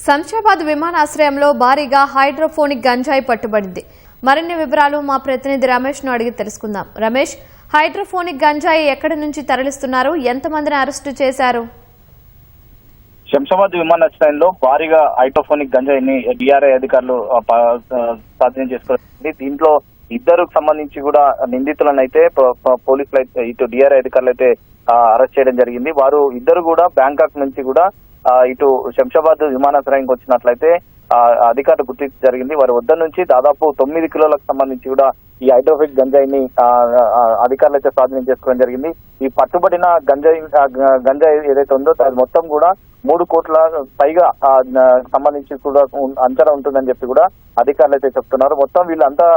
శంషాబాద్ విమానాశ్రయంలో భారీగా హైడ్రోఫోనిక్ గంజాయి పట్టుబడింది. మరిన్ని వివరాలు మా ప్రతినిధి రమేష్ ను అడిగి తెలుసుకుందాం. రమేష్, హైడ్రోఫోనిక్ గంజాయి ఎక్కడి నుంచి తరలిస్తున్నారు? ఎంతమందిని అరెస్టు చేశారు? శంషాబాద్ విమానాశ్రయంలో భారీగా హైడ్రోఫోనిక్ గంజాయిని డిఆర్ఐ అధికారులు స్వాధీనం చేసుకుంది. దీంట్లో ఇద్దరికి సంబంధించి కూడా నిందితులను అయితే పోలీసులు అయితే ఇటు డిఆర్ఐ అధికారులు అయితే అరెస్ట్ చేయడం జరిగింది. వారు ఇద్దరు కూడా బ్యాంకాక్ నుంచి కూడా ఇటు శంషాబాద్ విమానాశ్రయానికి వచ్చినట్లయితే అధికారులు గుర్తించడం జరిగింది. వారి వద్ద నుంచి దాదాపు 9 కిలోలకు సంబంధించి కూడా ఈ హైడ్రోఫోనిక్ గంజాయిని అధికారులు అయితే స్వాధీనం చేసుకోవడం జరిగింది. ఈ పట్టుబడిన గంజాయి ఏదైతే ఉందో అది మొత్తం కూడా 3 కోట్ల పైగా సంబంధించి కూడా అంచనా ఉంటుందని చెప్పి కూడా అధికారులు అయితే చెప్తున్నారు. మొత్తం వీళ్ళంతా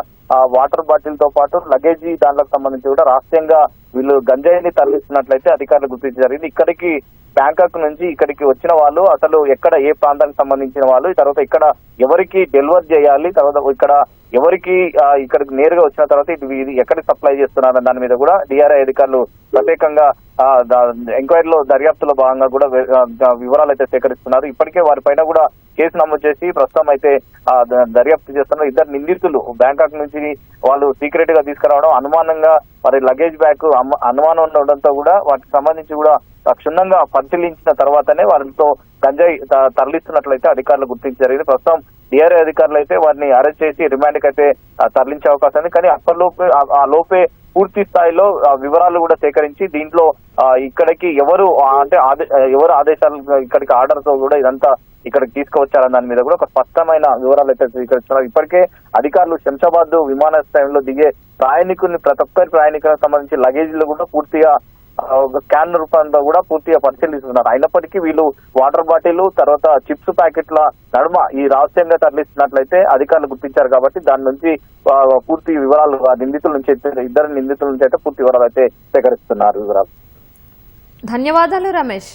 వాటర్ బాటిల్ తో పాటు లగేజీ దాంట్లకు సంబంధించి కూడా రహస్యంగా వీళ్ళు గంజాయిని తరలిస్తున్నట్లయితే అధికారులు గుర్తించడం జరిగింది. ఇక్కడికి బ్యాంకాక్ నుంచి ఇక్కడికి వచ్చిన వాళ్ళు అసలు ఎక్కడ ఏ ప్రాంతానికి సంబంధించిన వాళ్ళు, తర్వాత ఇక్కడ ఎవరికి డెలివర్ చేయాలి, తర్వాత ఇక్కడ ఎవరికి ఇక్కడికి నేరుగా వచ్చిన తర్వాత ఇది ఎక్కడికి సప్లై చేస్తున్నారన్న దాని మీద కూడా డిఆర్ఐ అధికారులు ప్రత్యేకంగా ఎంక్వైరీలో దర్యాప్తులో భాగంగా కూడా వివరాలు అయితే సేకరిస్తున్నారు. ఇప్పటికే వారిపైన కూడా కేసు నమోదు చేసి ప్రస్తుతం అయితే దర్యాప్తు చేస్తున్నారు. ఇద్దరు నిందితులు బ్యాంకాక్ నుంచి వాళ్ళు సీక్రెట్ గా తీసుకురావడం, అనుమానంగా వారి లగేజ్ బ్యాగ్ అనుమానం ఉండడంతో కూడా వాటికి సంబంధించి కూడా క్షుణ్ణంగా పరిశీలించిన తర్వాతనే వారితో గంజాయి తరలిస్తున్నట్లయితే అధికారులు గుర్తించి జరిగింది. ప్రస్తుతం డిఆర్ఐ అధికారులు అయితే వారిని అరెస్ట్ చేసి రిమాండ్ కి అయితే తరలించే అవకాశం ఉంది. కానీ ఆ లోపే పూర్తి స్థాయిలో వివరాలు కూడా సేకరించి దీంట్లో ఇక్కడికి ఎవరు ఆదేశాలు ఇక్కడికి ఆర్డర్ తో కూడా ఇదంతా ఇక్కడికి తీసుకువచ్చారన్న దాని మీద కూడా ఒక స్పష్టమైన వివరాలు అయితే స్వీకరిస్తున్నారు. ఇప్పటికే అధికారులు శంషాబాద్ విమానాశ్రయంలో దిగే ప్రతి ఒక్కరి ప్రయాణికులకు సంబంధించి లగేజీలు కూడా పూర్తిగా స్కాన్ రూపంలో కూడా పూర్తిగా పరిశీలిస్తున్నారు. అయినప్పటికీ వీళ్ళు వాటర్ బాటిల్ తర్వాత చిప్స్ ప్యాకెట్ల నడుమ ఈ రహస్యంగా తరలిస్తున్నట్లయితే అధికారులు గుర్తించారు. కాబట్టి దాని నుంచి పూర్తి వివరాలు నిందితుల నుంచి ఇద్దరు నిందితుల నుంచి అయితే పూర్తి వివరాలు అయితే సేకరిస్తున్నారు. ధన్యవాదాలు రమేష్.